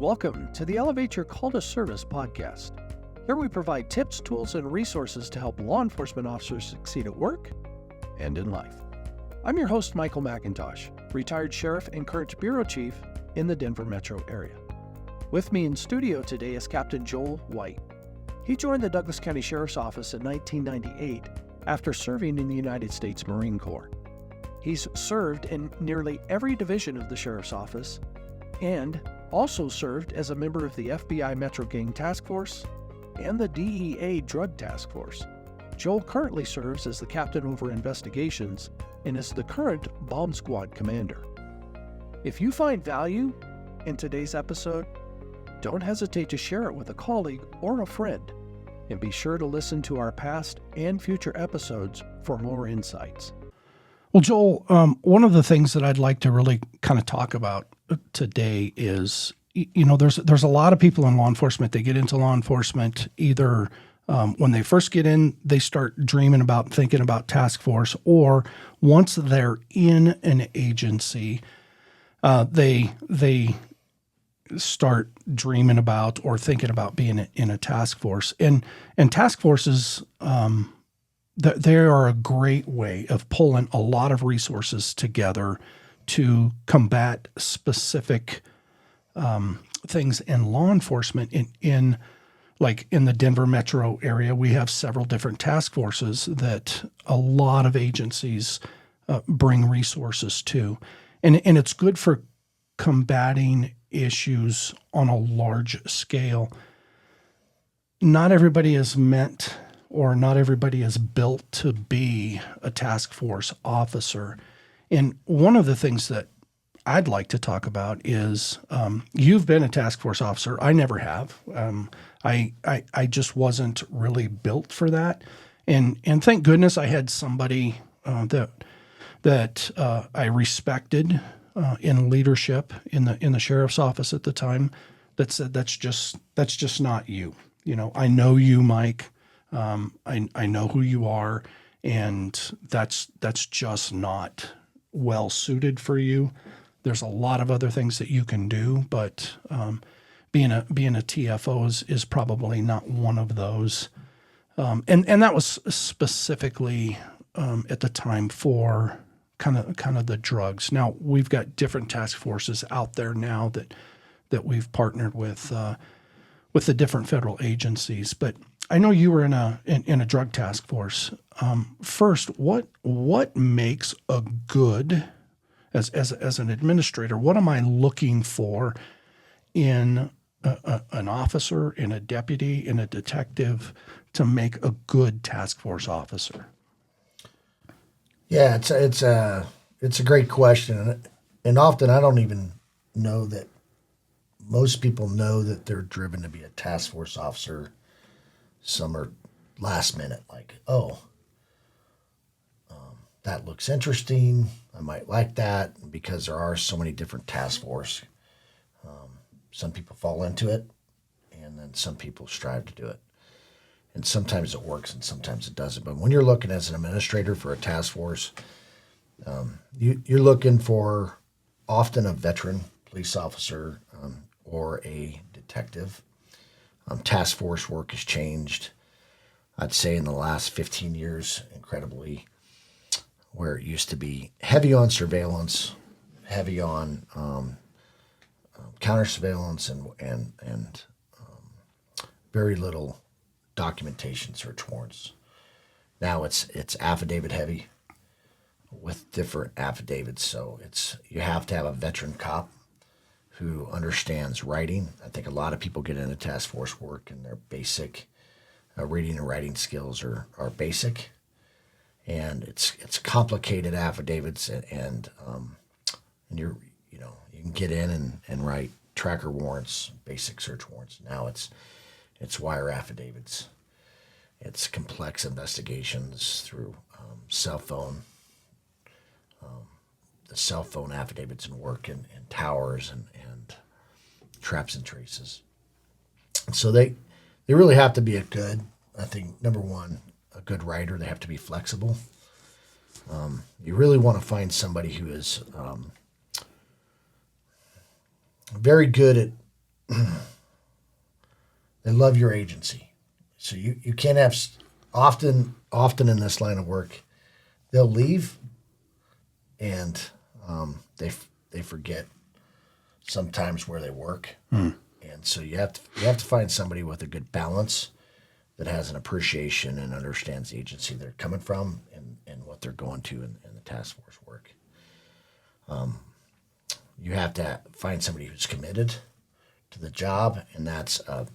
Welcome to the Elevate Your Call to Service podcast. Here we provide tips, tools, and resources to help law enforcement officers succeed at work and in life. I'm your host, Michael McIntosh, retired sheriff and current bureau chief in the Denver metro area. With me in studio today is Captain Joel White. He joined the Douglas County Sheriff's Office in 1998 after serving in the United States Marine Corps. He's served in nearly every division of the Sheriff's Office and also served as a member of the FBI Metro Gang Task Force and the DEA Drug Task Force. Joel currently serves as the captain over investigations and is the current Bomb Squad commander. If you find value in today's episode, don't hesitate to share it with a colleague or a friend, and be sure to listen to our past and future episodes for more insights. Well, Joel, one of the things that I'd like to really kind of talk about today is, there's a lot of people in law enforcement. They get into law enforcement either when they first get in, they start thinking about task force, or once they're in an agency, they start dreaming about or thinking about being in a task force. And task forces, they are a great way of pulling a lot of resources together to combat specific things in law enforcement. In the Denver metro area, we have several different task forces that a lot of agencies bring resources to. And it's good for combating issues on a large scale. Not everybody is meant, or not everybody is built to be a task force officer. And one of the things that I'd like to talk about is you've been a task force officer. I never have. I just wasn't really built for that. And thank goodness I had somebody that I respected in leadership in the sheriff's office at the time that said, that's just not you. I know you, Mike. I know who you are, and that's just not well suited for you. There's a lot of other things that you can do, but being a TFO is probably not one of those. And that was specifically at the time for kind of the drugs. Now we've got different task forces out there now that we've partnered with the different federal agencies, but I know you were in a drug task force. First, what makes a good, as an administrator, what am I looking for in an officer, in a deputy, in a detective to make a good task force officer? Yeah, it's a great question, and often I don't even know that most people know that they're driven to be a task force officer. Some are last minute, like, that looks interesting. I might like that, because there are so many different task force. Some people fall into it, and then some people strive to do it. And sometimes it works and sometimes it doesn't. But when you're looking as an administrator for a task force, you're looking for often a veteran police officer or a detective. Task force work has changed, I'd say, in the last 15 years, incredibly, where it used to be heavy on surveillance, heavy on counter surveillance, and very little documentation search warrants. Now it's affidavit heavy with different affidavits. So you have to have a veteran cop who understands writing. I think a lot of people get into task force work and their basic reading and writing skills are basic, and it's complicated affidavits, and you can get in and write tracker warrants, basic search warrants. Now it's wire affidavits. It's complex investigations through cell phone. The cell phone affidavits and work in towers and traps and traces. So they really have to be I think, number one, a good writer. They have to be flexible. You really want to find somebody who is very good they love your agency. So you can't have often in this line of work, they'll leave and they forget sometimes where they work. And so you have to find somebody with a good balance that has an appreciation and understands the agency they're coming from and what they're going to in the task force work. You have to find somebody who's committed to the job, and that's a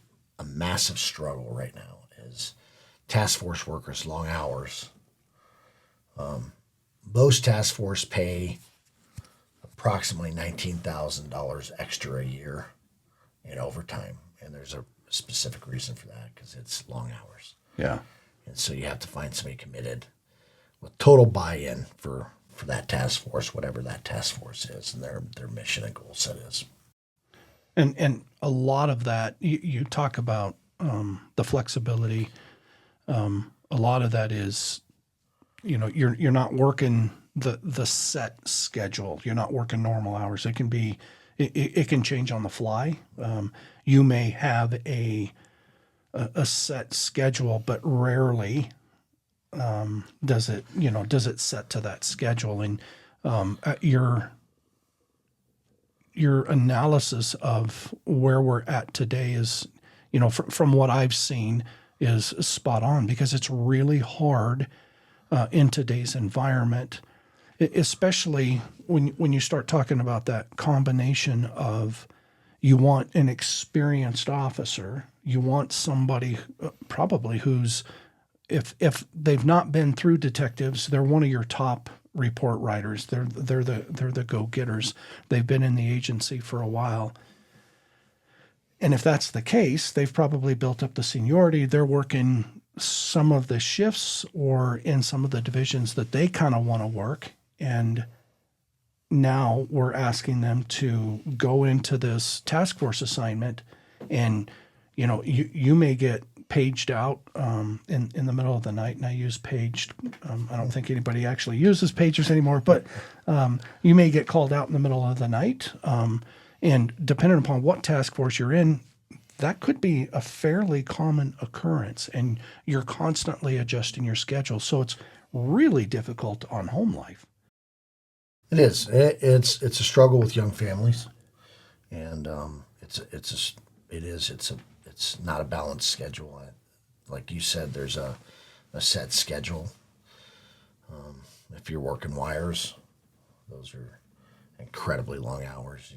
massive struggle right now is task force workers, long hours. Most task force pay approximately $19,000 extra a year in overtime, and there's a specific reason for that because it's long hours. Yeah. And so you have to find somebody committed with total buy-in for that task force, whatever that task force is, and their mission and goal set is. And a lot of that, you talk about the flexibility. A lot of that is, you're not working the set schedule. You're not working normal hours. It can be, it can change on the fly. You may have a set schedule, but rarely does it set to that schedule. And your analysis of where we're at today is, from what I've seen, is spot on because it's really hard in today's environment, especially when you start talking about that combination of you want an experienced officer, you want somebody probably who's if they've not been through detectives, they're one of your top report writers. They're the go-getters. They've been in the agency for a while. And if that's the case, they've probably built up the seniority. They're working some of the shifts or in some of the divisions that they kind of want to work. And now we're asking them to go into this task force assignment and, you may get paged out in the middle of the night, and I use paged. I don't think anybody actually uses pagers anymore, but you may get called out in the middle of the night, and depending upon what task force you're in, that could be a fairly common occurrence, and you're constantly adjusting your schedule. So it's really difficult on home life. It is. It's a struggle with young families, and it's not a balanced schedule. Like you said, there's a set schedule. If you're working wires, those are incredibly long hours.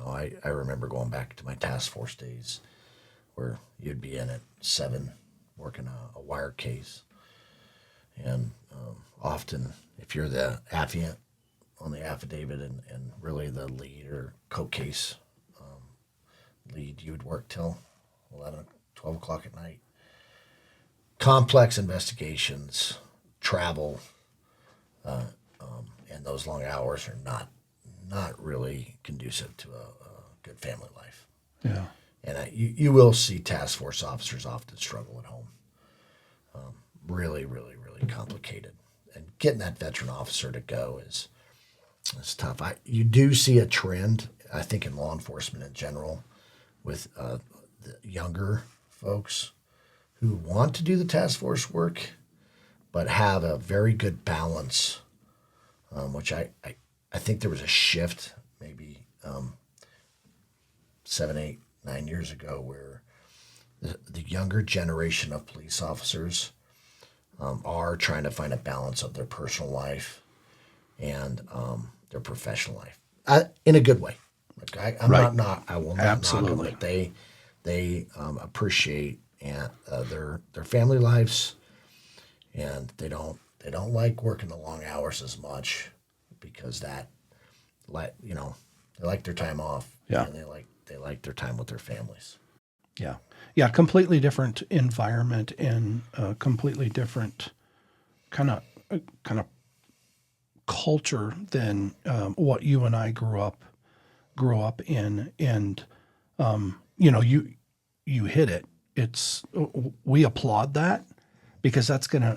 I remember going back to my task force days where you'd be in at 7 working a wire case. And often, if you're the affiant on the affidavit and really the lead or co-case lead, you would work till 11, 12 o'clock at night. Complex investigations, travel, and those long hours are not really conducive to a good family life. Yeah. And you will see task force officers often struggle at home. Really, really, really complicated. And getting that veteran officer to go is tough. You do see a trend, I think, in law enforcement in general with the younger folks who want to do the task force work but have a very good balance, which I think there was a shift maybe 7, 8, 9 years ago where the younger generation of police officers are trying to find a balance of their personal life and their professional life in a good way. Like I will not Absolutely. knock them, but they appreciate their family lives, and they don't like working the long hours as much because they like their time off. Yeah. And they like their time with their families. Yeah. Yeah. Completely different environment and completely different kind of culture than what you and I grew up in. And, you hit it. We applaud that because that's going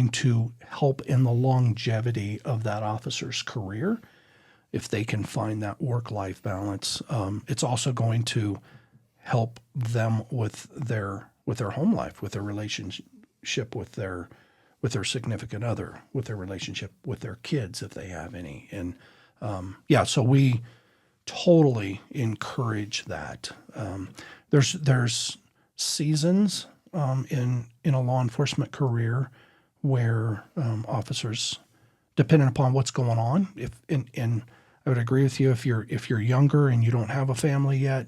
to help in the longevity of that officer's career. if they can find that work-life balance. It's also going to help them with their home life, with their relationship with their significant other, with their relationship with their kids if they have any. And so we totally encourage that. There's seasons in a law enforcement career where officers, depending upon what's going on, and I would agree with you, if you're younger and you don't have a family yet,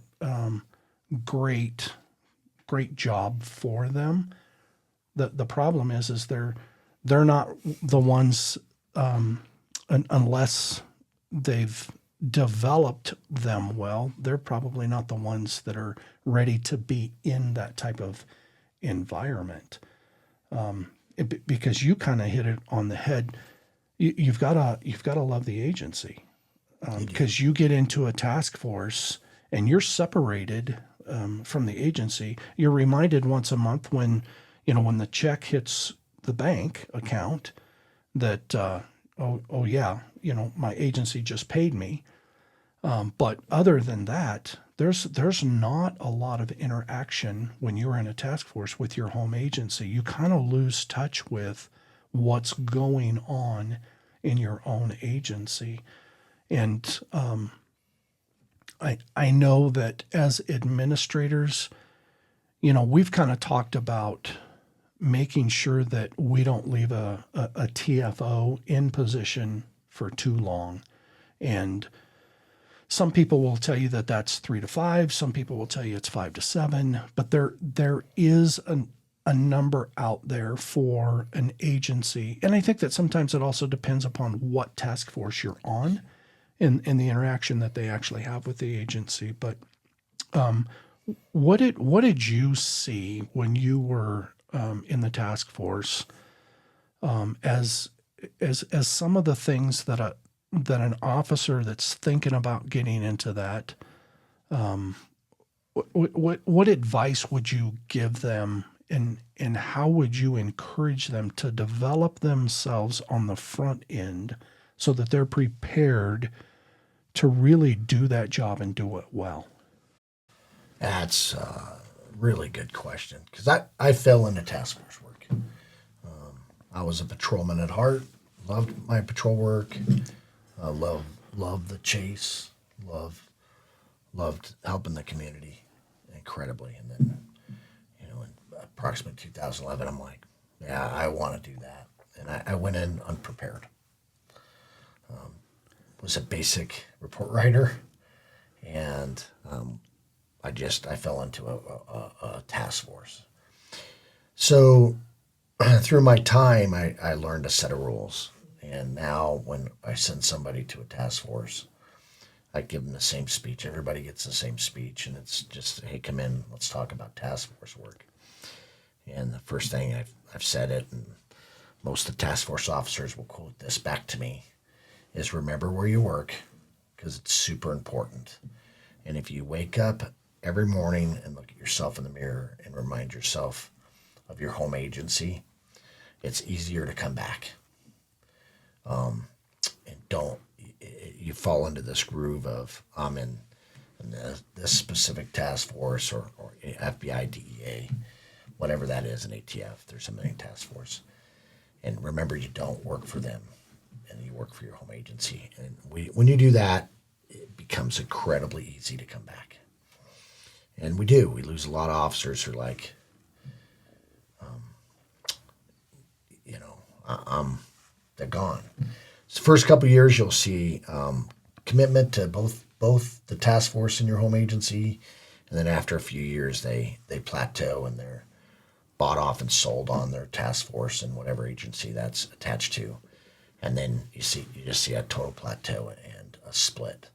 great job for them. The problem is they're not the ones, unless they've developed them well, they're probably not the ones that are ready to be in that type of environment. Because you kind of hit it on the head. You've got to love the agency, because you get into a task force and you're separated from the agency. You're reminded once a month when the check hits the bank account that oh yeah, my agency just paid me. But other than that, there's not a lot of interaction when you're in a task force with your home agency. You kind of lose touch with what's going on in your own agency. And I know that as administrators, we've kind of talked about making sure that we don't leave a TFO in position for too long. And some people will tell you that that's 3 to 5. Some people will tell you it's 5 to 7. But there is a number out there for an agency. And I think that sometimes it also depends upon what task force you're on and the interaction that they actually have with the agency. But what did you see when you were in the task force as some of the things that an officer that's thinking about getting into that, what advice would you give them, and how would you encourage them to develop themselves on the front end so that they're prepared to really do that job and do it well? That's a really good question, because I fell into task force work. I was a patrolman at heart, loved my patrol work, loved the chase, loved helping the community incredibly. And then, in approximately 2011, I'm like, yeah, I want to do that. And I went in unprepared. Was a basic report writer, and I fell into a task force. So through my time, I learned a set of rules. And now when I send somebody to a task force, I give them the same speech. Everybody gets the same speech. And it's just, hey, come in, let's talk about task force work. And the first thing I've said it, and most of the task force officers will quote this back to me, is remember where you work, because it's super important. And if you wake up every morning and look at yourself in the mirror and remind yourself of your home agency, it's easier to come back. And you fall into this groove of, I'm in this specific task force or FBI, DEA, whatever that is, an ATF. There's a million task force. And remember, you don't work for them, and you work for your home agency. And when you do that, it becomes incredibly easy to come back. And we do. We lose a lot of officers who are like, they're gone. So the first couple of years, you'll see commitment to both the task force and your home agency. And then after a few years, they plateau and they're bought off and sold on their task force and whatever agency that's attached to. And then you just see a total plateau and a split.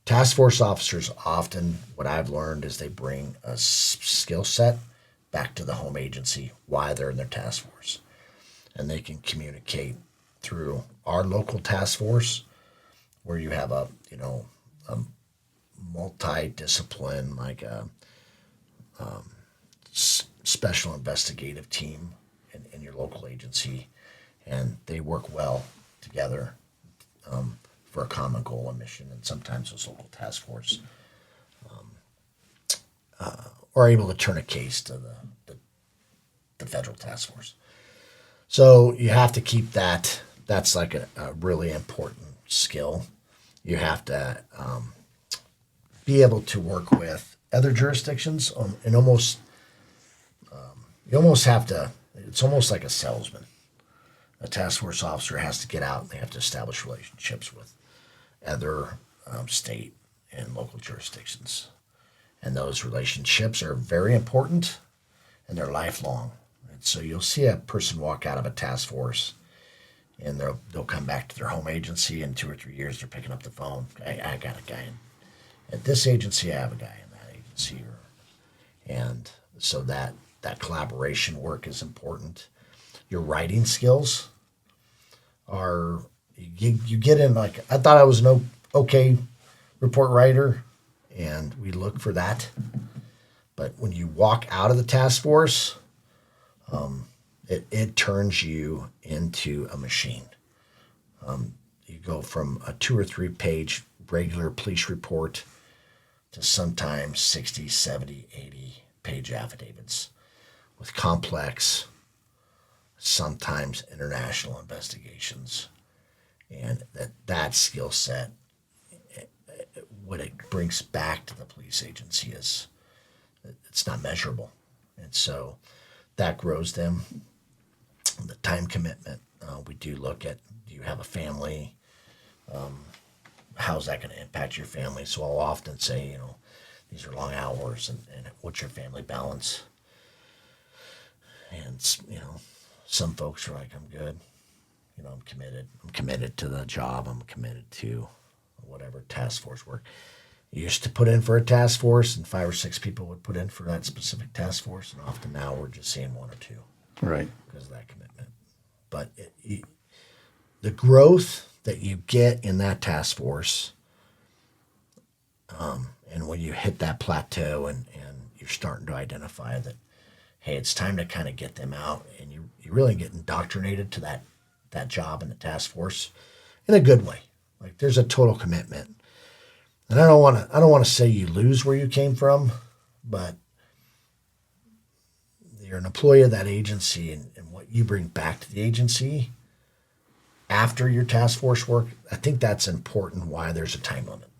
Task force officers often, what I've learned is they bring a skill set back to the home agency while they're in their task force. And they can communicate through our local task force, where you have a multi-discipline, like a special investigative team in your local agency, and they work well together for a common goal and mission, and sometimes those local task force are able to turn a case to the federal task force. So you have to keep that. That's like a really important skill. You have to be able to work with other jurisdictions, and almost you almost have to. It's almost like a salesman. A task force officer has to get out and they have to establish relationships with other state and local jurisdictions. And those relationships are very important and they're lifelong. And so you'll see a person walk out of a task force and they'll come back to their home agency in 2 or 3 years. They're picking up the phone. I got a guy at this agency. I have a guy in that agency. And so that collaboration work is important. Your writing skills are, you get in, like, I thought I was an okay report writer, and we look for that. But when you walk out of the task force, it turns you into a machine. You go from a 2 or 3 page regular police report to sometimes 60, 70, 80 page affidavits with complex, sometimes international investigations. And that skill set, what it brings back to the police agency is, it's not measurable. And so that grows them. The time commitment, we do look at, do you have a family? How's that going to impact your family? So I'll often say, these are long hours, and what's your family balance? And, some folks are like, I'm good. I'm committed. I'm committed to the job. I'm committed to whatever task force work. You used to put in for a task force, and 5 or 6 people would put in for that specific task force. And often now we're just seeing 1 or 2. Right. Because of that commitment. But the growth that you get in that task force, and when you hit that plateau and you're starting to identify that, hey, it's time to kind of get them out, and you really get indoctrinated to that job in the task force in a good way. Like, there's a total commitment. And I don't want to say you lose where you came from, but you're an employee of that agency, and what you bring back to the agency after your task force work, I think that's important why there's a time limit.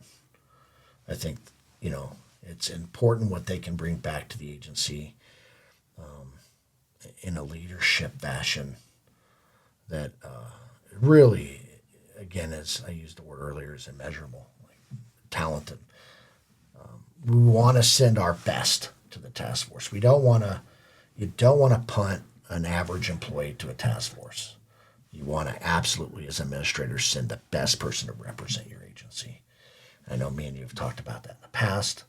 I think, it's important what they can bring back to the agency in a leadership fashion that really, again, as I used the word earlier, is immeasurable, like talented. We want to send our best to the task force. You don't want to punt an average employee to a task force. You want to absolutely, as administrators, send the best person to represent your agency. I know me and you have talked about that in the past.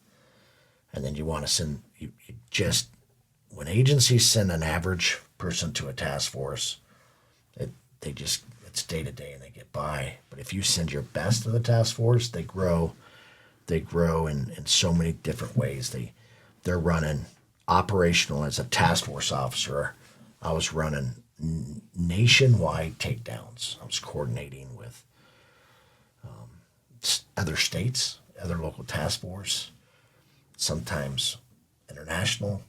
And then you want to send, when agencies send an average person to a task force, it's day to day and they get by. But if you send your best to the task force, they grow in so many different ways. They're running operational. As a task force officer, I was running nationwide takedowns. I was coordinating with other states, other local task force, sometimes international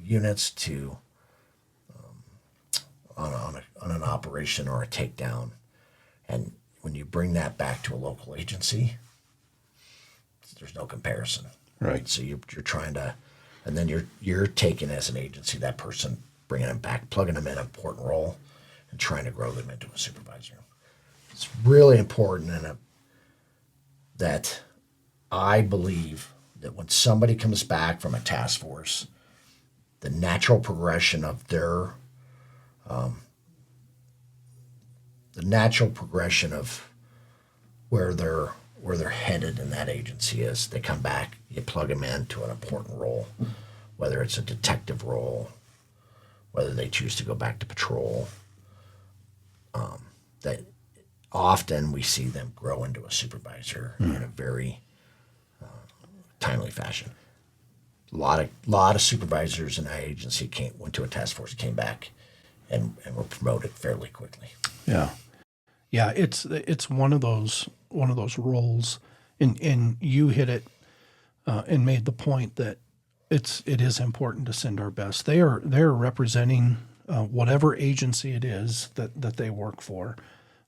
units to on an operation or a takedown. And when you bring that back to a local agency, there's no comparison. Right. So you're trying to, and then you're taking as an agency that person, bringing them back, plugging them in an important role, and trying to grow them into a supervisor. It's really important, that I believe that when somebody comes back from a task force, the natural progression of where they're headed in that agency is, they come back, you plug them into an important role, whether it's a detective role, whether they choose to go back to patrol. That often we see them grow into a supervisor in a very timely fashion. A lot of supervisors in that agency went to a task force, came back, and were promoted fairly quickly. Yeah. Yeah, it's one of those roles, and you hit it and made the point that it is important to send our best. They're representing whatever agency it is that they work for,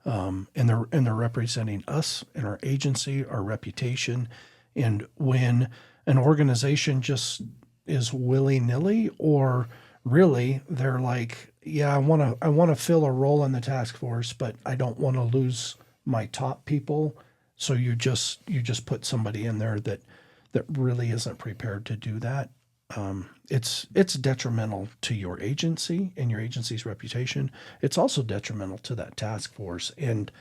and they're representing us and our agency, our reputation, and when an organization just is willy nilly, or really they're like, yeah, I want to fill a role in the task force, but I don't want to lose my top people. So you just put somebody in there that really isn't prepared to do that. It's detrimental to your agency and your agency's reputation. It's also detrimental to that task force. And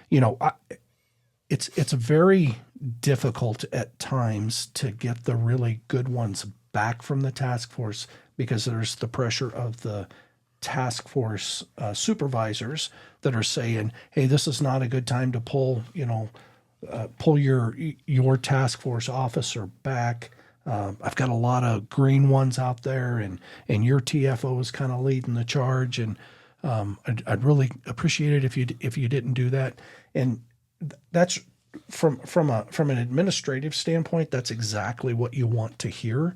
you know, it's very difficult at times to get the really good ones back from the task force, because there's the pressure of the task force supervisors that are saying, "Hey, this is not a good time to pull your task force officer back. I've got a lot of green ones out there, and your TFO is kind of leading the charge, and I'd really appreciate it if you didn't do that." And that's from an administrative standpoint, that's exactly what you want to hear.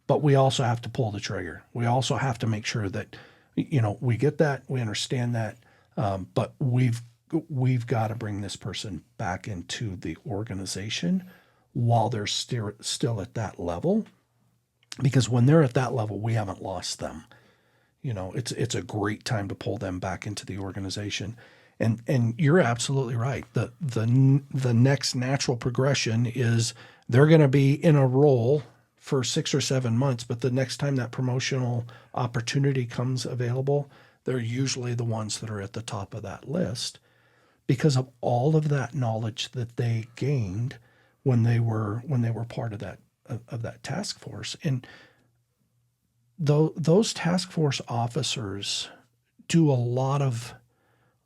But we also have to pull the trigger. We also have to make sure that we get that, we understand that, but we've got to bring this person back into the organization while they're still at that level, because when they're at that level, we haven't lost them. It's a great time to pull them back into the organization. And you're absolutely right. The next natural progression is they're going to be in a role for 6 or 7 months, but the next time that promotional opportunity comes available, they're usually the ones that are at the top of that list, because of all of that knowledge that they gained when they were part of that task force. And those task force officers do a lot of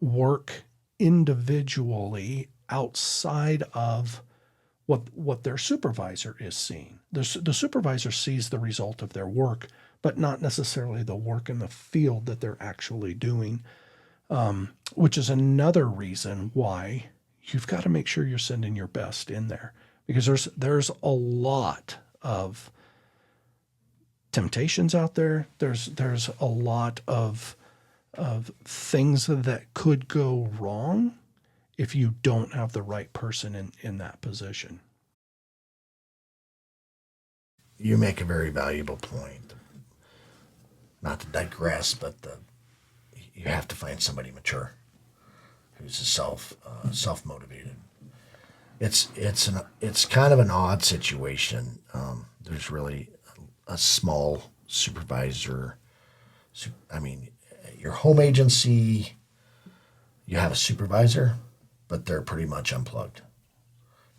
work individually outside of what their supervisor is seeing. The supervisor sees the result of their work, but not necessarily the work in the field that they're actually doing, which is another reason why you've got to make sure you're sending your best in there, because there's a lot of temptations out there. There's a lot of things that could go wrong if you don't have the right person in that position. You make a very valuable point. Not to digress, but you have to find somebody mature who's self motivated. It's kind of an odd situation. There's really a small supervisor. I mean, your home agency, you have a supervisor, but they're pretty much unplugged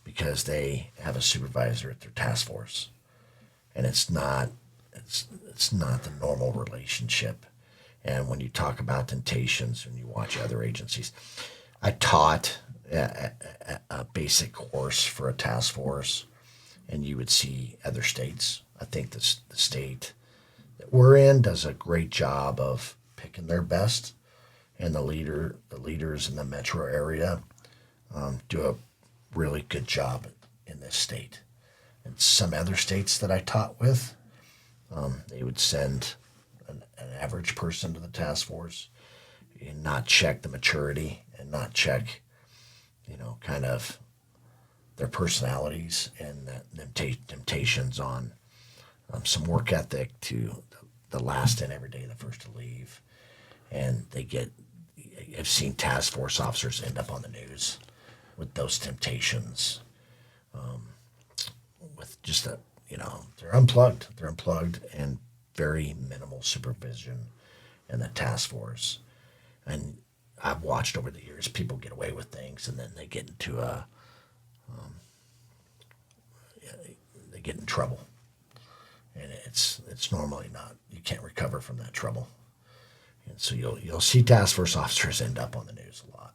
because they have a supervisor at their task force, and it's not the normal relationship. And when you talk about temptations, when you watch other agencies, I taught a basic course for a task force, and you would see other states. I think the state that we're in does a great job of picking their best, and the leaders in the metro area do a really good job in this state. And some other states that I taught with, they would send an average person to the task force and not check the maturity and not check, kind of their personalities and the temptations on some work ethic to the last in every day, the first to leave. And I've seen task force officers end up on the news with those temptations, with just they're unplugged. They're unplugged and very minimal supervision in the task force. And I've watched over the years people get away with things, and then they get into they get in trouble, and it's normally not. You can't recover from that trouble, and so you'll see task force officers end up on the news a lot,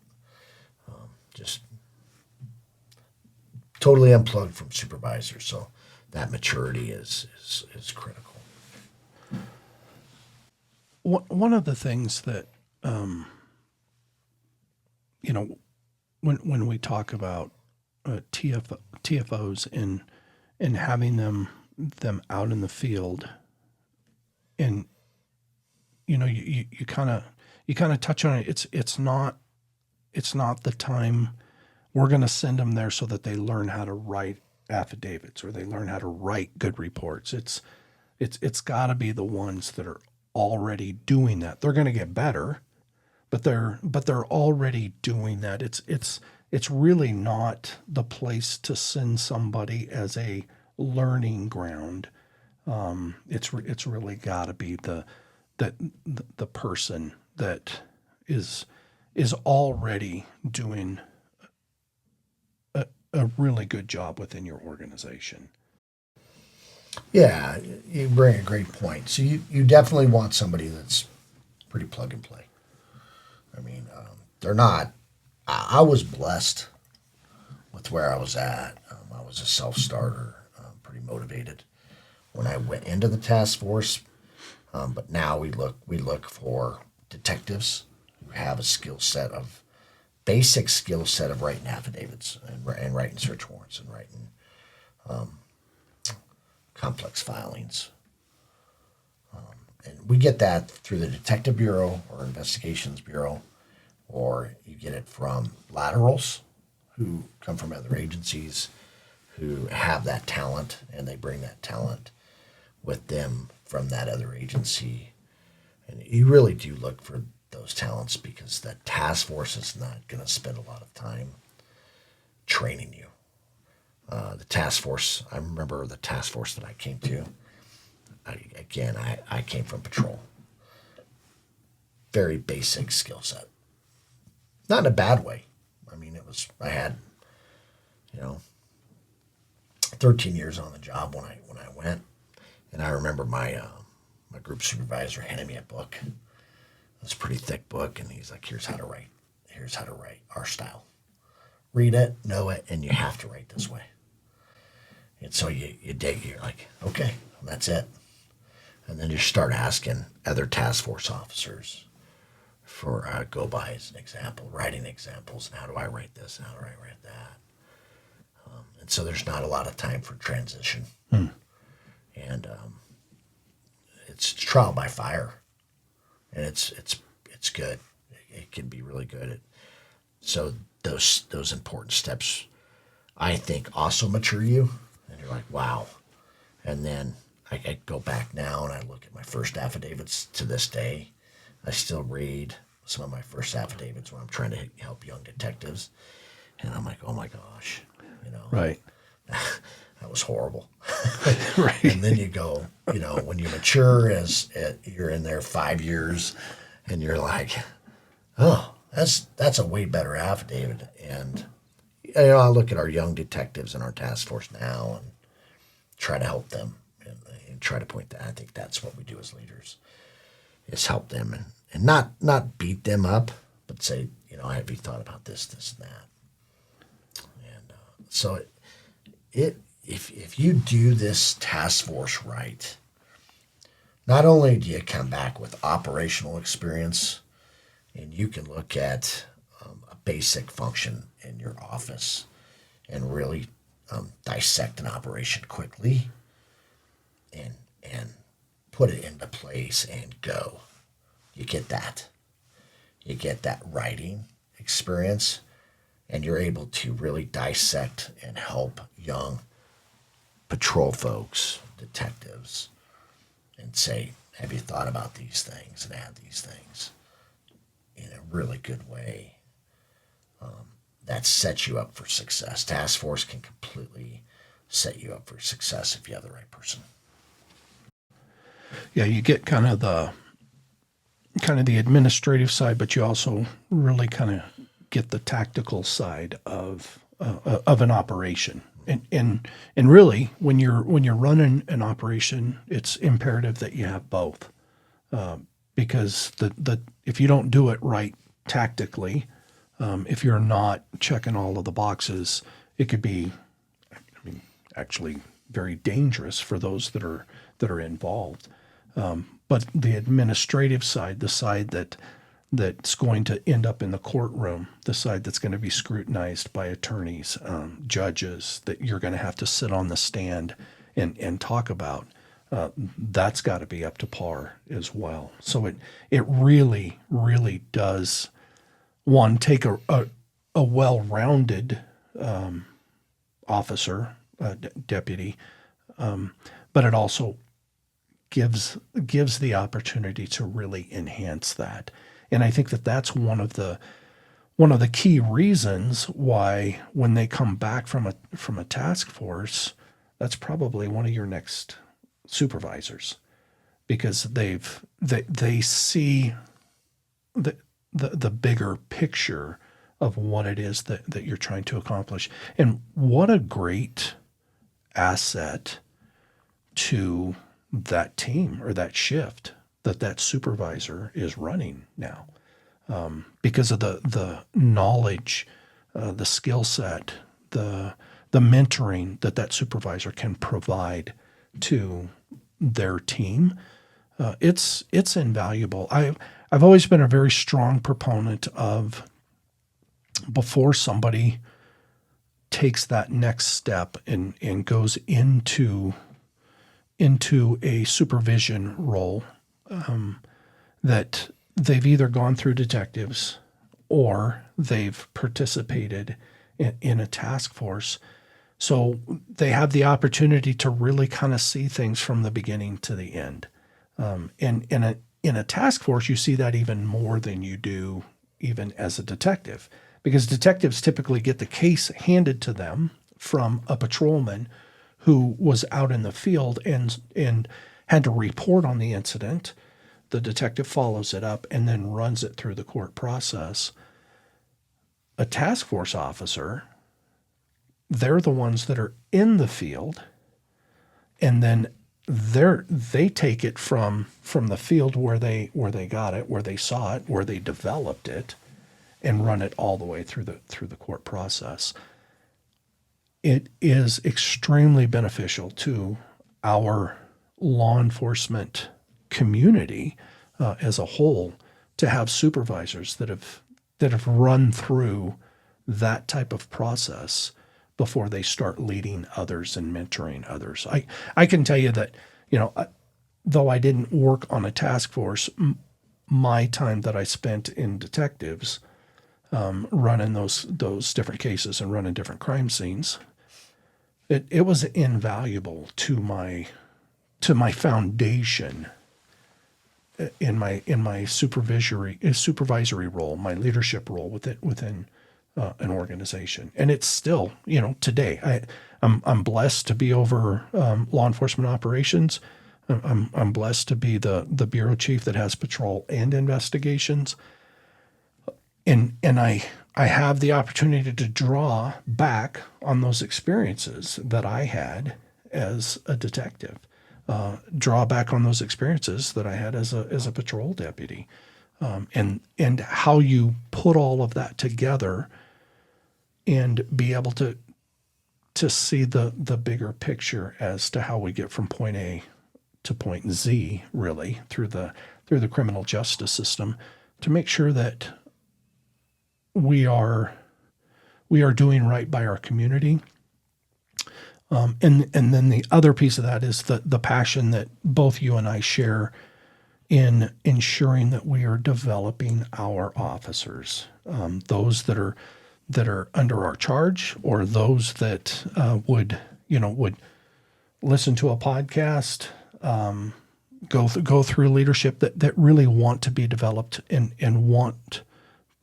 just totally unplugged from supervisors. So that maturity is critical. One of the things that you know, when we talk about TFOs and having them out in the field, and you kind of touch on it. It's not the time we're going to send them there so that they learn how to write affidavits or they learn how to write good reports. It's got to be the ones that are already doing that. They're going to get better, but they're already doing that. It's really not the place to send somebody as a learning ground. It's really got to be the person that is already doing a really good job within your organization. Yeah, you bring a great point. So you definitely want somebody that's pretty plug and play. I mean, they're not. I was blessed with where I was at. I was a self-starter, pretty motivated when I went into the task force. But now we look for detectives who have a basic skill set of writing affidavits and writing search warrants and writing complex filings. And we get that through the Detective Bureau or Investigations Bureau, or you get it from laterals who come from other agencies who have that talent and they bring that talent with them from that other agency. And you really do look for those talents because the task force is not going to spend a lot of time training you. The task force, I remember the task force that I came to. I came from patrol. Very basic skill set. Not in a bad way. I mean, I had, 13 years on the job when I went. And I remember my group supervisor handed me a book. It was a pretty thick book, and he's like, here's how to write our style. Read it, know it, and you have to write this way. And so you dig, you're like, okay, that's it. And then you start asking other task force officers for go-by as an example, writing examples, and how do I write this, and how do I write that? And so there's not a lot of time for transition. And it's trial by fire, and it's good. It can be really good. So those important steps, I think, also mature you, and you're like, wow. And then I go back now and I look at my first affidavits to this day. I still read some of my first affidavits when I'm trying to help young detectives, and I'm like, oh my gosh, Right. that was horrible. Right. And then you go, when you mature you're in there 5 years, and you're like, oh, that's a way better affidavit. And I look at our young detectives in our task force now and try to help them and try to point that. I think that's what we do as leaders, is help them and not beat them up, but say, have you thought about this and that? And so if you do this task force right, not only do you come back with operational experience, and you can look at a basic function in your office and really dissect an operation quickly and put it into place and go. You get that. You get that writing experience, and you're able to really dissect and help young patrol folks, detectives, and say, have you thought about these things and add these things in a really good way. That sets you up for success. Task force can completely set you up for success if you have the right person. Yeah, you get kind of the administrative side, but you also really kind of get the tactical side of an operation. And really, when you're running an operation, it's imperative that you have both, because if you don't do it right tactically, if you're not checking all of the boxes, it could be, actually very dangerous for those that are involved. But the administrative side, the side that that's going to end up in the courtroom, the side that's going to be scrutinized by attorneys, judges, that you're going to have to sit on the stand and talk about. That's got to be up to par as well. So it really, really does, one, take a well-rounded officer, deputy, but it also gives the opportunity to really enhance that. And I think that that's one of the key reasons why when they come back from a task force, that's probably one of your next supervisors, because they see the bigger picture of what it is that you're trying to accomplish. And what a great asset to that team or that shift that supervisor is running now, because of the knowledge, the skill set, the mentoring that supervisor can provide to their team. It's invaluable. I've always been a very strong proponent of, before somebody takes that next step and goes into a supervision role, that they've either gone through detectives or they've participated in a task force. So they have the opportunity to really kind of see things from the beginning to the end. And in a task force, you see that even more than you do even as a detective, because detectives typically get the case handed to them from a patrolman who was out in the field and had to report on the incident. The detective follows it up and then runs it through the court process. A task force officer, they're the ones that are in the field, and then they take it from the field where they got it, where they saw it, where they developed it, and run it all the way through the court process. It is extremely beneficial to our law enforcement community as a whole to have supervisors that have run through that type of process before they start leading others and mentoring others. I can tell you that, though I didn't work on a task force, my time that I spent in detectives, running those different cases and running different crime scenes, it was invaluable to my foundation in my supervisory role, my leadership role within an organization. And it's still, today I'm blessed to be over law enforcement operations. I'm blessed to be the bureau chief that has patrol and investigations. And I have the opportunity to draw back on those experiences that I had as a detective, draw back on those experiences that I had as a patrol deputy, and how you put all of that together and be able to see the bigger picture as to how we get from point A to point Z, really, through the criminal justice system, to make sure that we are doing right by our community. And then the other piece of that is the passion that both you and I share in ensuring that we are developing our officers, those that are under our charge, or those that would listen to a podcast, go through leadership, that really want to be developed and want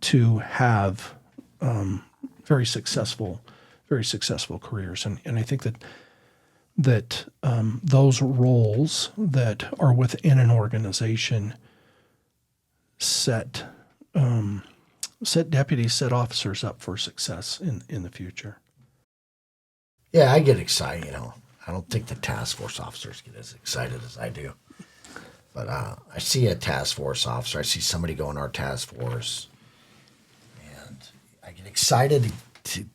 to have very successful careers. And I think that those roles that are within an organization set deputies, set officers up for success in the future. Yeah, I get excited. I don't think the task force officers get as excited as I do. But I see a task force officer. I see somebody go in our task force, and I get excited to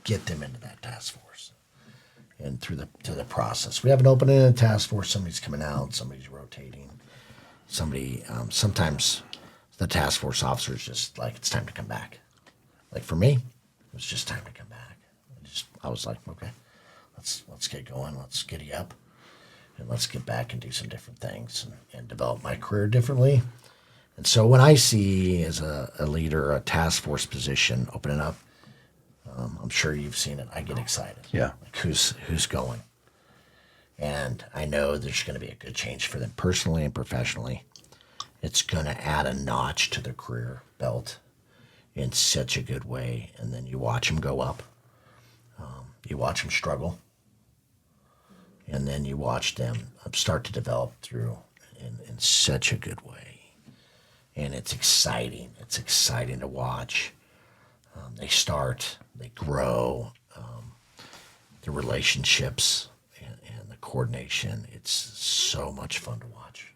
get them into that task force and through the process. We have an opening in a task force. Somebody's coming out. Somebody's rotating. Somebody sometimes the task force officers just like, it's time to come back. Like for me, it was just time to come back. I was like, okay, let's get going. Let's giddy up and let's get back and do some different things and develop my career differently. And so when I see as a leader, a task force position opening up, I'm sure you've seen it. I get excited. Yeah. Like who's going? And I know there's going to be a good change for them personally and professionally. It's going to add a notch to their career belt in such a good way. And then you watch them go up. You watch them struggle. And then you watch them start to develop through in such a good way. And it's exciting. It's exciting to watch. They grow, the relationships and the coordination. It's so much fun to watch.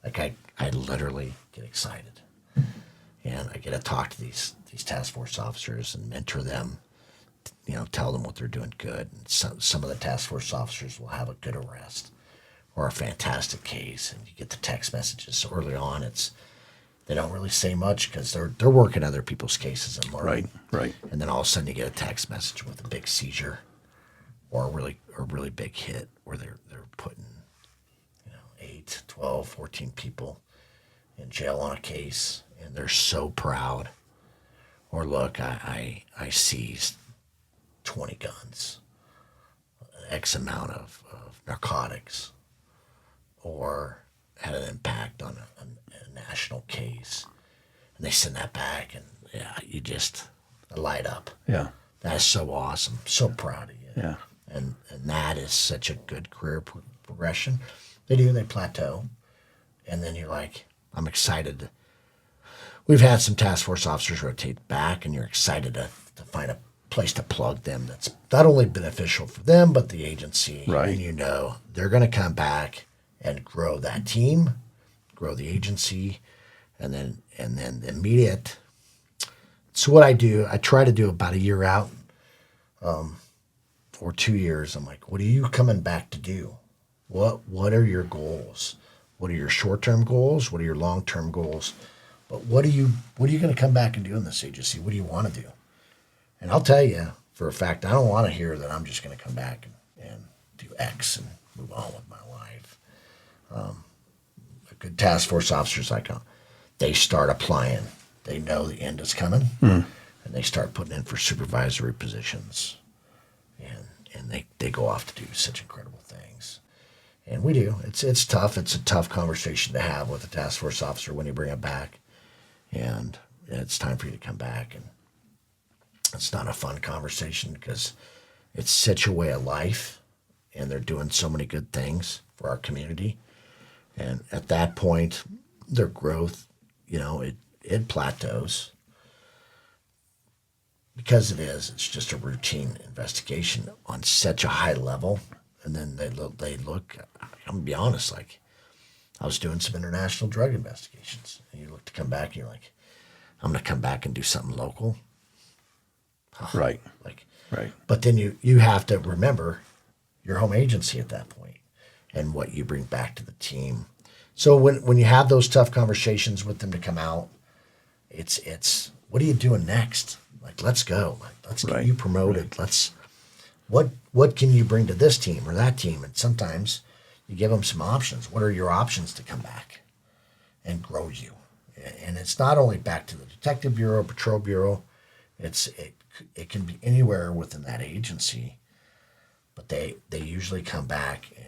Like I literally get excited, and I get to talk to these task force officers and mentor them. Tell them what they're doing good. And some of the task force officers will have a good arrest or a fantastic case, and you get the text messages. So early on, they don't really say much because they're working other people's cases and learning. Right. And then all of a sudden you get a text message with a big seizure or a really big hit where they're putting 8, 12, 14 people in jail on a case, and they're so proud. Or look, I seized 20 guns, X amount of narcotics, or had an impact on a national case, and they send that back, and you just light up. Yeah. That's so awesome. So proud of you. Yeah. And that is such a good career progression. They plateau, and then you're like, I'm excited. We've had some task force officers rotate back, and you're excited to find a place to plug them that's not only beneficial for them but the agency. Right. And they're going to come back and grow that team, grow the agency, and then the immediate. So what I do, I try to do about a year out, or 2 years. I'm like, what are you coming back to do? What are your goals? What are your short-term goals? What are your long-term goals? But what are you going to come back and do in this agency? What do you want to do? And I'll tell you for a fact, I don't want to hear that I'm just going to come back and do X and move on with my life. A good task force officers they start applying. They know the end is coming, and they start putting in for supervisory positions, and they go off to do such incredible things. And we do. It's tough. It's a tough conversation to have with a task force officer when you bring them back, and it's time for you to come back. And it's not a fun conversation because it's such a way of life, and they're doing so many good things for our community. And at that point, their growth, it plateaus because it's just a routine investigation on such a high level. And then they look, I'm going to be honest, like I was doing some international drug investigations, and you look to come back and you're like, I'm going to come back and do something local. Right. Right. But then you have to remember your home agency at that point and what you bring back to the team. So when you have those tough conversations with them to come out, it's what are you doing next? Like, let's go. Like, let's get you promoted. Right. What can you bring to this team or that team? And sometimes you give them some options. What are your options to come back and grow you? And it's not only back to the detective bureau, patrol bureau. It can be anywhere within that agency, but they usually come back and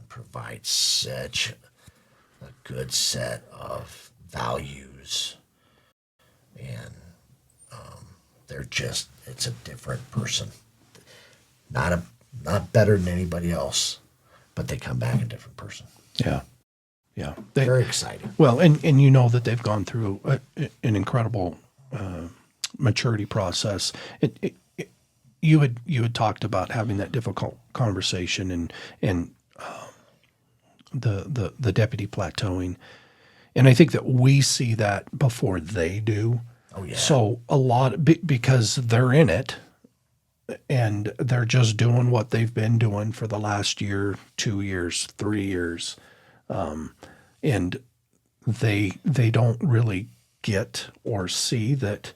provide such a good set of values, and it's a different person, not better than anybody else, but they come back a different person. Yeah. Very exciting. Well, and you know that they've gone through an incredible maturity process. You had talked about having that difficult conversation and the deputy plateauing, and I think that we see that before they do. Oh yeah. So a lot because they're in it, and they're just doing what they've been doing for the last year, 2 years, 3 years, and they don't really get or see that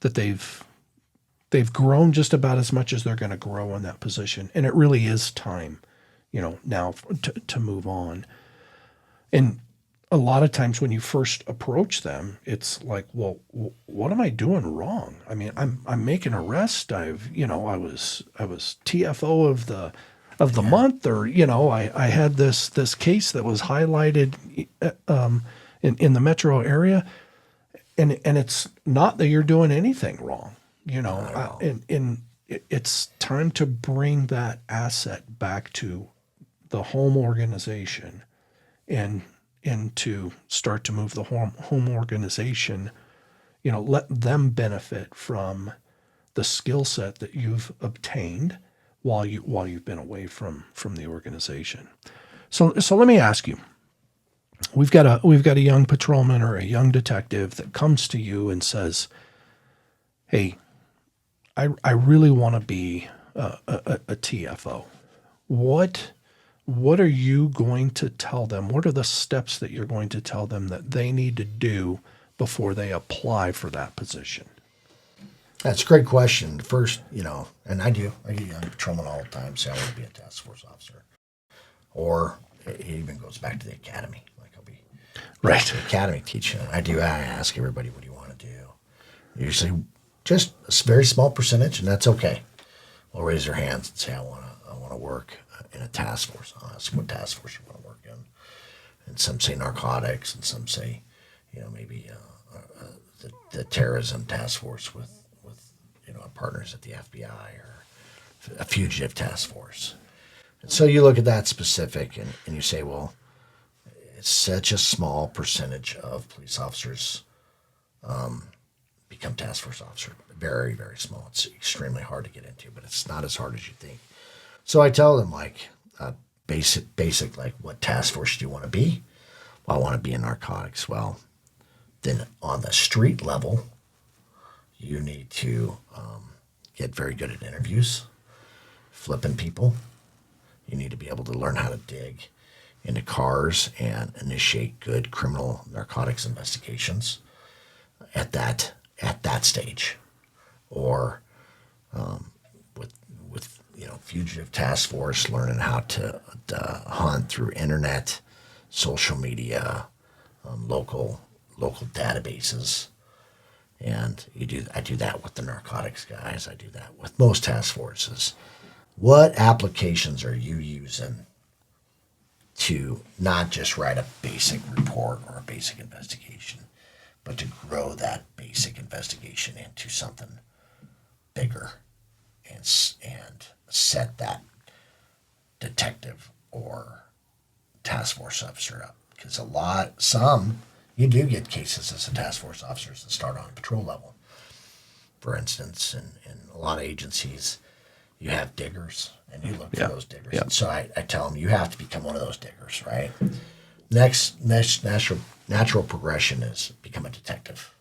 they've grown just about as much as they're going to grow in that position, and it really is time, now to move on. And a lot of times when you first approach them, it's like, well, what am I doing wrong? I mean, I'm making arrest. I was TFO of the month, or I had this case that was highlighted in the metro area, and it's not that you're doing anything wrong, and it's time to bring that asset back to the home organization, and to start to move the home organization, let them benefit from the skill set that you've obtained while you've been away from the organization. So let me ask you, we've got a young patrolman or a young detective that comes to you and says, hey, I really want to be a TFO. What are you going to tell them? What are the steps that you're going to tell them that they need to do before they apply for that position? That's a great question. First, and I get young patrolmen all the time say I want to be a task force officer. Or it even goes back to the academy. Like I'll be right. The academy teaching. I ask everybody, what do you want to do? Usually just a very small percentage, and that's okay. They'll raise their hands and say, I want to work in a task force. I'll ask what task force you want to work in. And some say narcotics, and some say, maybe the terrorism task force with our partners at the FBI, or a fugitive task force. And so you look at that specific, and you say, well, it's such a small percentage of police officers become task force officer. Very, very small. It's extremely hard to get into, but it's not as hard as you think. So I tell them, like, basic, like, what task force do you want to be? Well, I want to be in narcotics. Well, then on the street level, you need to get very good at interviews, flipping people. You need to be able to learn how to dig into cars and initiate good criminal narcotics investigations at that stage, or with fugitive task force, learning how to hunt through internet, social media, local databases. And I do that with the narcotics guys. I do that with most task forces. What applications are you using to not just write a basic report or a basic investigation, but to grow that basic investigation into something bigger, and set that detective or task force officer up? Because you do get cases as a task force officers that start on patrol level. For instance, in a lot of agencies, you have diggers, and you look for those diggers. Yeah. And so I tell them, you have to become one of those diggers, right? Next natural progression is become a detective.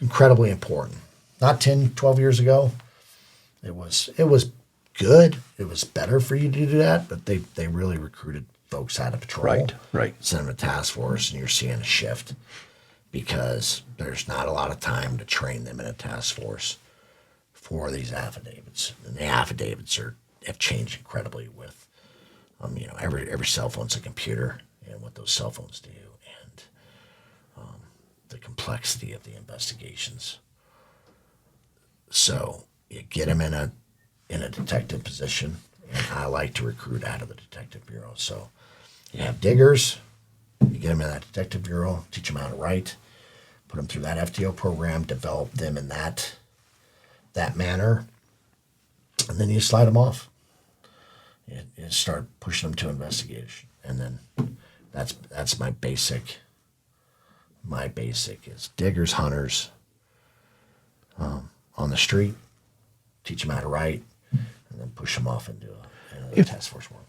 Incredibly important. Not 10, 12 years ago, it was good. It was better for you to do that, but they really recruited folks out of patrol. Right. Send them to task force, and you're seeing a shift because there's not a lot of time to train them in a task force for these affidavits. And the affidavits have changed incredibly with, every cell phone's a computer, and what those cell phones do, and the complexity of the investigations. So you get them in a detective position, and I like to recruit out of the detective bureau. So you have diggers, you get them in that detective bureau, teach them how to write, put them through that FTO program, develop them in that manner, and then you slide them off. You start pushing them to investigation, and then that's my basic. My basic is diggers, hunters, on the street, teach them how to write, and then push them off into task force work.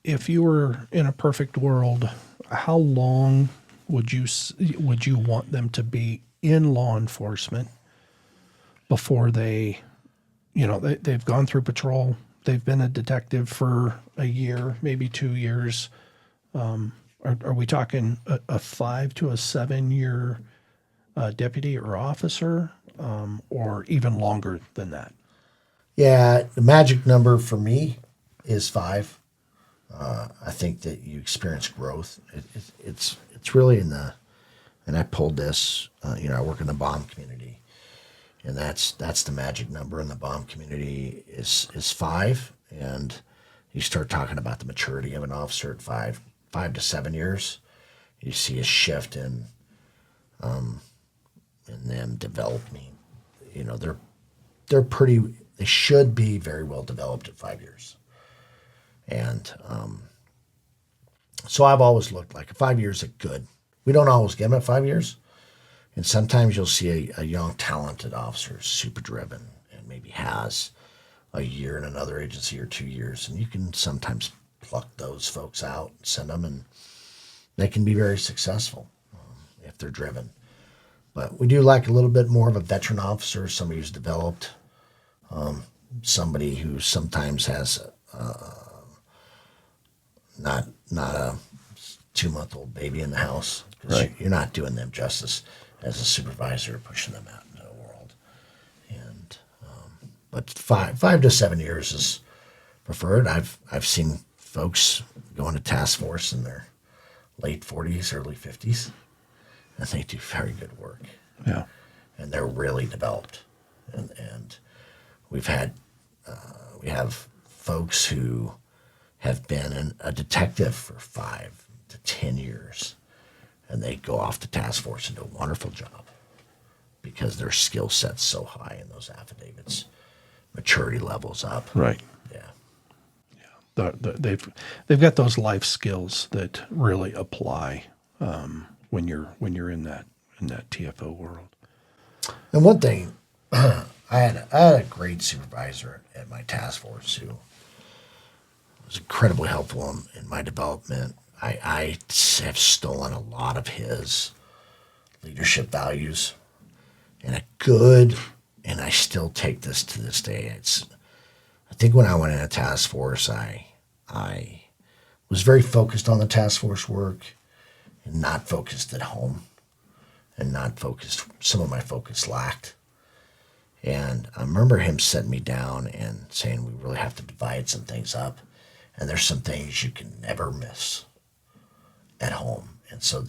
If you were in a perfect world, how long would you want them to be in law enforcement before they've gone through patrol, they've been a detective for a year, maybe 2 years? Are we talking a 5 to a 7 year deputy or officer, or even longer than that? Yeah, the magic number for me is 5. I think that you experience growth. It's really in the, and I pulled this. I work in the bomb community, and that's the magic number in the bomb community is 5. And you start talking about the maturity of an officer at 5 to 7 years. You see a shift in them developing. They're pretty. They should be very well developed at 5 years. And so I've always looked like 5 years is good. We don't always get them at 5 years. And sometimes you'll see a young, talented officer, super driven, and maybe has a year in another agency or 2 years. And you can sometimes pluck those folks out, send them, and they can be very successful if they're driven. But we do like a little bit more of a veteran officer, somebody who's developed, somebody who sometimes has not a 2-month-old baby in the house. Right. You're not doing them justice as a supervisor, pushing them out into the world. And but 5 to 7 years is preferred. I've seen folks go into task force in their late 40s, early 50s, and they do very good work. Yeah. And they're really developed. And we have folks who have been a detective for 5 to 10 years, and they go off to task force and do a wonderful job because their skill set's so high in those affidavits, maturity levels up. Right. Yeah. They've got those life skills that really apply when you're in that TFO world. And one thing, I had a great supervisor at my task force who was incredibly helpful in my development. I have stolen a lot of his leadership values, and I still take this to this day. I think when I went into task force, I was very focused on the task force work and not focused at home, and not focused. Some of my focus lacked. And I remember him setting me down and saying, we really have to divide some things up. And there's some things you can never miss at home. And so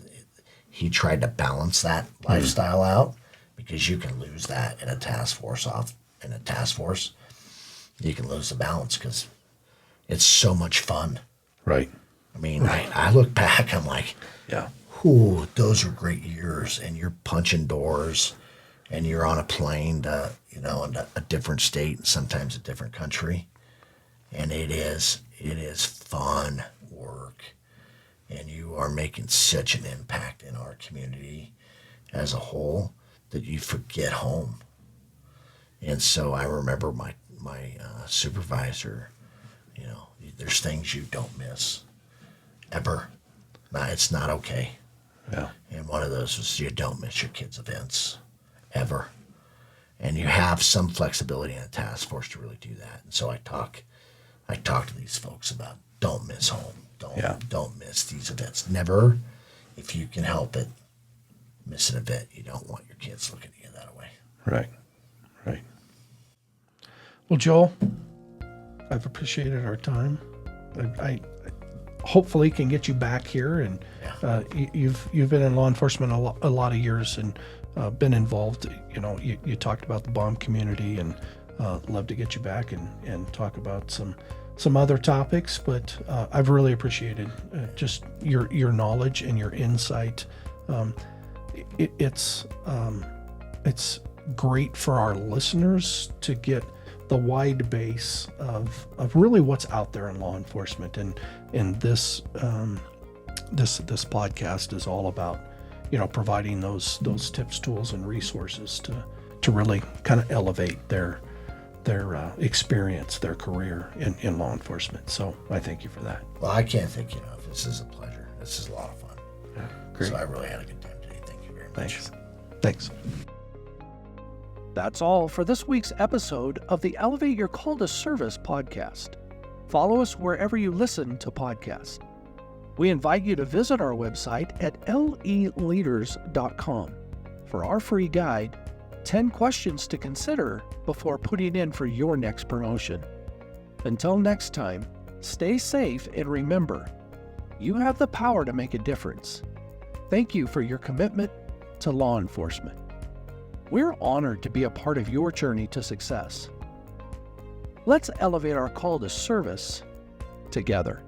he tried to balance that lifestyle out, because you can lose that in a task force. You can lose the balance because it's so much fun. Right. I mean, I look back, I'm like, Yeah. ooh, those were great years, and you're punching doors, and you're on a plane to, in a different state, and sometimes a different country, and it is fun work, and you are making such an impact in our community as a whole that you forget home. And so I remember my supervisor, there's things you don't miss ever. It's not okay. Yeah. And one of those was you don't miss your kids' events ever. And you have some flexibility in a task force to really do that. And so I talk to these folks about don't miss home. Don't miss these events. Never, if you can help it, miss an event. You don't want your kids looking at you that way. Right. Well, Joel, I've appreciated our time. I hopefully can get you back here, and you've been in law enforcement a lot of years and been involved. You talked about the bomb community, and love to get you back and talk about some other topics. But I've really appreciated just your knowledge and your insight. It's great for our listeners to get the wide base of really what's out there in law enforcement, and this podcast is all about providing those tips, tools, and resources to really kind of elevate their experience, their career in law enforcement. So I thank you for that. Well, I can't thank you enough. This is a pleasure. This is a lot of fun. Yeah, great. So I really had a good time today. Thank you very much. Thanks. That's all for this week's episode of the Elevate Your Call to Service podcast. Follow us wherever you listen to podcasts. We invite you to visit our website at leleaders.com for our free guide, 10 questions to consider before putting in for your next promotion. Until next time, stay safe and remember, you have the power to make a difference. Thank you for your commitment to law enforcement. We're honored to be a part of your journey to success. Let's elevate our call to service together.